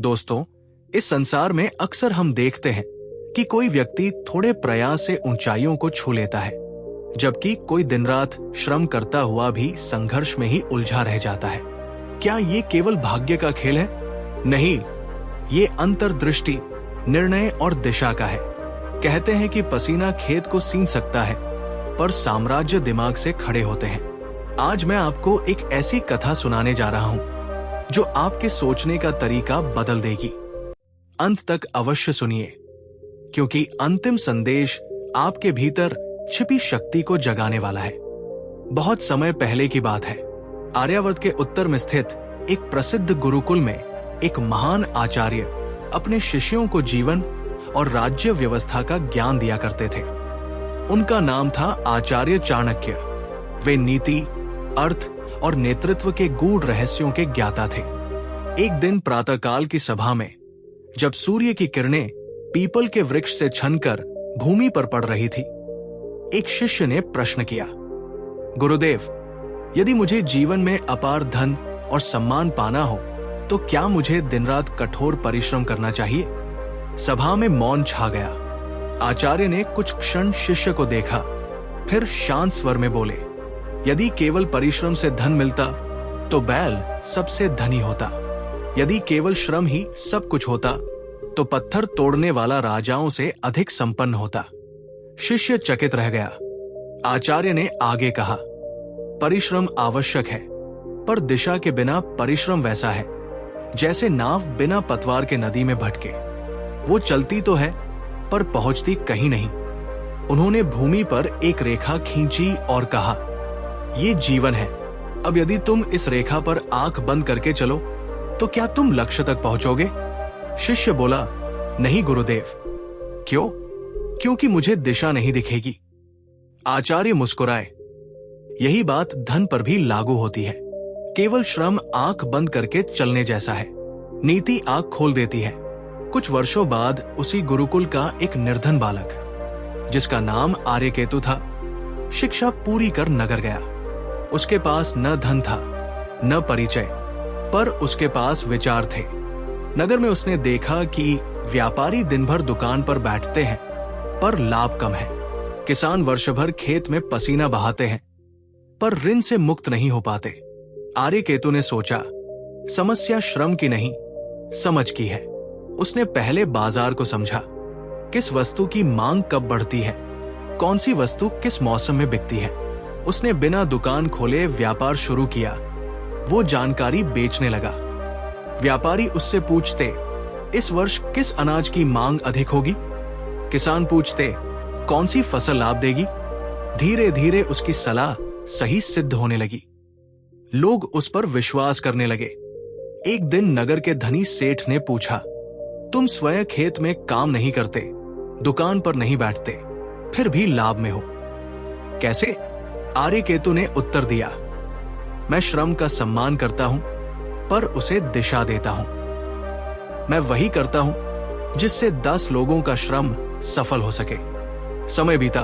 दोस्तों, इस संसार में अक्सर हम देखते हैं कि कोई व्यक्ति थोड़े प्रयास से ऊंचाइयों को छू लेता है, जबकि कोई दिन रात श्रम करता हुआ भी संघर्ष में ही उलझा रह जाता है। क्या ये केवल भाग्य का खेल है? नहीं, ये अंतर्दृष्टि, निर्णय और दिशा का है। कहते हैं कि पसीना खेत को सींच सकता है, पर साम्राज्य दिमाग से खड़े होते हैं। आज मैं आपको एक ऐसी कथा सुनाने जा रहा हूं जो आपके सोचने का तरीका बदल देगी। अंत तक अवश्य सुनिए, क्योंकि अंतिम संदेश आपके भीतर छिपी शक्ति को जगाने वाला है। बहुत समय पहले की बात है। आर्यावर्त के उत्तर में स्थित एक प्रसिद्ध गुरुकुल में एक महान आचार्य अपने शिष्यों को जीवन और राज्य व्यवस्था का ज्ञान दिया करते थे। उनका नाम था आचार्य चाणक्य। वे नीति, अर्थ और नेतृत्व के गूढ़ रहस्यों के ज्ञाता थे। एक दिन प्रातःकाल की सभा में, जब सूर्य की किरणें पीपल के वृक्ष से छनकर भूमि पर पड़ रही थी, एक शिष्य ने प्रश्न किया, गुरुदेव, यदि मुझे जीवन में अपार धन और सम्मान पाना हो तो क्या मुझे दिन रात कठोर परिश्रम करना चाहिए? सभा में मौन छा गया। आचार्य ने कुछ क्षण शिष्य को देखा, फिर शांत स्वर में बोले, यदि केवल परिश्रम से धन मिलता तो बैल सबसे धनी होता। यदि केवल श्रम ही सब कुछ होता तो पत्थर तोड़ने वाला राजाओं से अधिक संपन्न होता। शिष्य चकित रह गया। आचार्य ने आगे कहा, परिश्रम आवश्यक है, पर दिशा के बिना परिश्रम वैसा है जैसे नाव बिना पतवार के नदी में भटके। वो चलती तो है पर पहुंचती कहीं नहीं। उन्होंने भूमि पर एक रेखा खींची और कहा, ये जीवन है। अब यदि तुम इस रेखा पर आंख बंद करके चलो तो क्या तुम लक्ष्य तक पहुंचोगे? शिष्य बोला, नहीं गुरुदेव। क्यों? क्योंकि मुझे दिशा नहीं दिखेगी। आचार्य मुस्कुराए। यही बात धन पर भी लागू होती है। केवल श्रम आंख बंद करके चलने जैसा है। नीति आंख खोल देती है। कुछ वर्षों बाद उसी गुरुकुल का एक निर्धन बालक, जिसका नाम आर्यकेतु था, शिक्षा पूरी कर नगर गया। उसके पास न धन था, न परिचय, पर उसके पास विचार थे। नगर में उसने देखा कि व्यापारी दिन भर दुकान पर बैठते हैं, पर लाभ कम है। किसान वर्ष भर खेत में पसीना बहाते हैं, पर ऋण से मुक्त नहीं हो पाते। आर्यकेतु ने सोचा, समस्या श्रम की नहीं, समझ की है। उसने पहले बाजार को समझा। किस वस्तु की मांग कब बढ़ती है, कौन सी वस्तु किस मौसम में बिकती है। उसने बिना दुकान खोले व्यापार शुरू किया। वो जानकारी बेचने लगा। व्यापारी उससे पूछते, इस वर्ष किस अनाज की मांग अधिक होगी? किसान पूछते, कौन सी फसल लाभ देगी? धीरे धीरे उसकी सलाह सही सिद्ध होने लगी। लोग उस पर विश्वास करने लगे। एक दिन नगर के धनी सेठ ने पूछा, तुम स्वयं खेत में काम नहीं करते, दुकान पर नहीं बैठते, फिर भी लाभ में हो, कैसे? आर्यकेतु ने उत्तर दिया, मैं श्रम का सम्मान करता हूं, पर उसे दिशा देता हूं। मैं वही करता हूं जिससे 10 लोगों का श्रम सफल हो सके। समय बीता।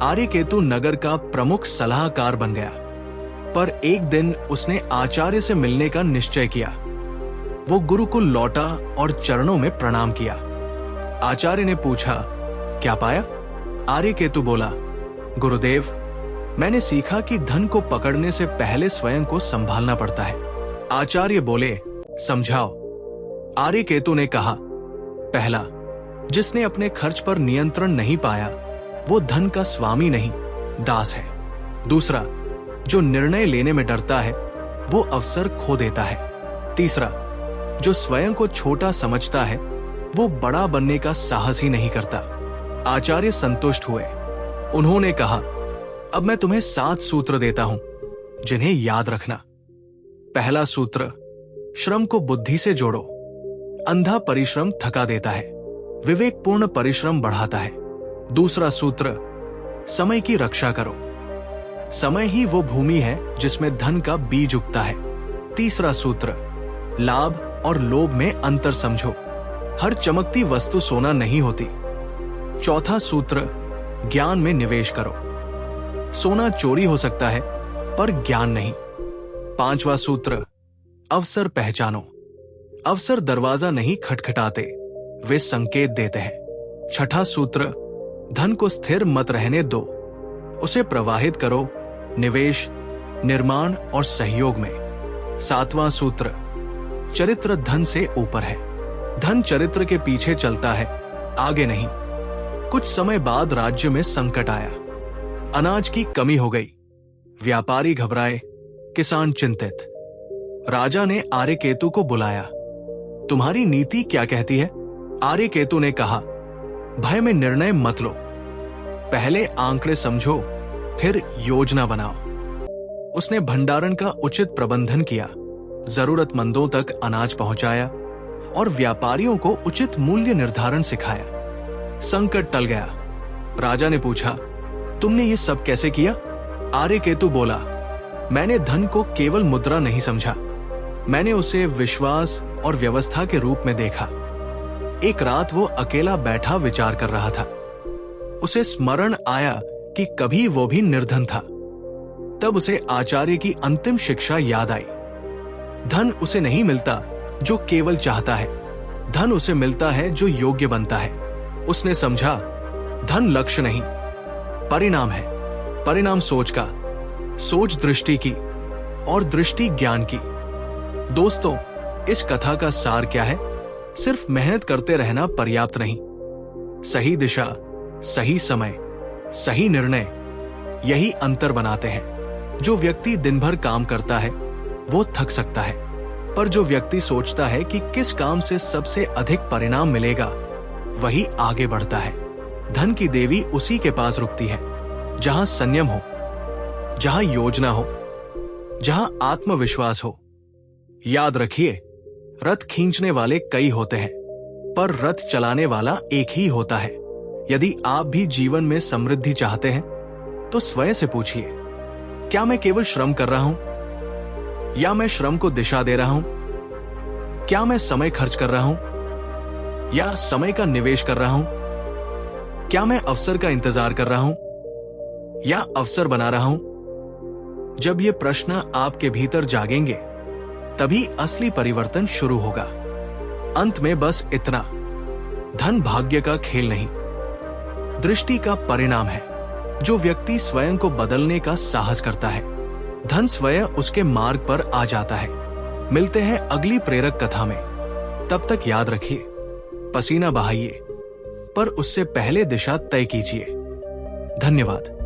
आर्यकेतु नगर का प्रमुख सलाहकार बन गया, पर एक दिन उसने आचार्य से मिलने का निश्चय किया। वो गुरुकुल लौटा और चरणों में प्रणाम किया। आचार्य ने पूछा, क्या पाया? आर्यकेतु बोला, गुरुदेव, मैंने सीखा कि धन को पकड़ने से पहले स्वयं को संभालना पड़ता है। आचार्य बोले, समझाओ। आर्यकेतु ने कहा, पहला, जिसने अपने खर्च पर नियंत्रण नहीं पाया वो धन का स्वामी नहीं, दास है। दूसरा, जो निर्णय लेने में डरता है वो अवसर खो देता है। तीसरा, जो स्वयं को छोटा समझता है वो बड़ा बनने का साहस ही नहीं करता। आचार्य संतुष्ट हुए। उन्होंने कहा, अब मैं तुम्हें 7 सूत्र देता हूं, जिन्हें याद रखना। पहला सूत्र, श्रम को बुद्धि से जोड़ो। अंधा परिश्रम थका देता है, विवेकपूर्ण परिश्रम बढ़ाता है। दूसरा सूत्र, समय की रक्षा करो। समय ही वो भूमि है जिसमें धन का बीज उगता है। तीसरा सूत्र, लाभ और लोभ में अंतर समझो। हर चमकती वस्तु सोना नहीं होती। चौथा सूत्र, ज्ञान में निवेश करो। सोना चोरी हो सकता है पर ज्ञान नहीं। पांचवा सूत्र, अवसर पहचानो। अवसर दरवाजा नहीं खटखटाते, वे संकेत देते हैं। छठा सूत्र, धन को स्थिर मत रहने दो, उसे प्रवाहित करो निवेश, निर्माण और सहयोग में। सातवां सूत्र, चरित्र धन से ऊपर है। धन चरित्र के पीछे चलता है, आगे नहीं। कुछ समय बाद राज्य में संकट आया। अनाज की कमी हो गई। व्यापारी घबराए, किसान चिंतित। राजा ने आर्यकेतु को बुलाया। तुम्हारी नीति क्या कहती है? आर्यकेतु ने कहा, भय में निर्णय मत लो, पहले आंकड़े समझो, फिर योजना बनाओ। उसने भंडारण का उचित प्रबंधन किया, जरूरतमंदों तक अनाज पहुंचाया और व्यापारियों को उचित मूल्य निर्धारण सिखाया। संकट टल गया। राजा ने पूछा, तुमने ये सब कैसे किया? आर्यकेतु बोला, मैंने धन को केवल मुद्रा नहीं समझा, मैंने उसे विश्वास और व्यवस्था के रूप में देखा। एक रात वो अकेला बैठा विचार कर रहा था। उसे स्मरण आया कि कभी वो भी निर्धन था। तब उसे आचार्य की अंतिम शिक्षा याद आई। धन उसे नहीं मिलता जो केवल चाहता है, धन उसे मिलता है जो योग्य बनता है। उसने समझा, धन लक्ष्य नहीं, परिणाम है। परिणाम सोच का, सोच दृष्टि की और दृष्टि ज्ञान की। दोस्तों, इस कथा का सार क्या है? सिर्फ मेहनत करते रहना पर्याप्त नहीं। सही दिशा, सही समय, सही निर्णय, यही अंतर बनाते हैं। जो व्यक्ति दिन भर काम करता है वो थक सकता है, पर जो व्यक्ति सोचता है कि किस काम से सबसे अधिक परिणाम मिलेगा, वही आगे बढ़ता है। धन की देवी उसी के पास रुकती है जहां संयम हो, जहां योजना हो, जहां आत्मविश्वास हो। याद रखिए, रथ खींचने वाले कई होते हैं, पर रथ चलाने वाला एक ही होता है। यदि आप भी जीवन में समृद्धि चाहते हैं तो स्वयं से पूछिए, क्या मैं केवल श्रम कर रहा हूं या मैं श्रम को दिशा दे रहा हूं? क्या मैं समय खर्च कर रहा हूं या समय का निवेश कर रहा हूं? क्या मैं अवसर का इंतजार कर रहा हूं या अवसर बना रहा हूं? जब ये प्रश्न आपके भीतर जागेंगे, तभी असली परिवर्तन शुरू होगा। अंत में बस इतना, धन भाग्य का खेल नहीं, दृष्टि का परिणाम है। जो व्यक्ति स्वयं को बदलने का साहस करता है, धन स्वयं उसके मार्ग पर आ जाता है। मिलते हैं अगली प्रेरक कथा में। तब तक याद रखिए, पसीना बहाइए, पर उससे पहले दिशा तय कीजिए। धन्यवाद।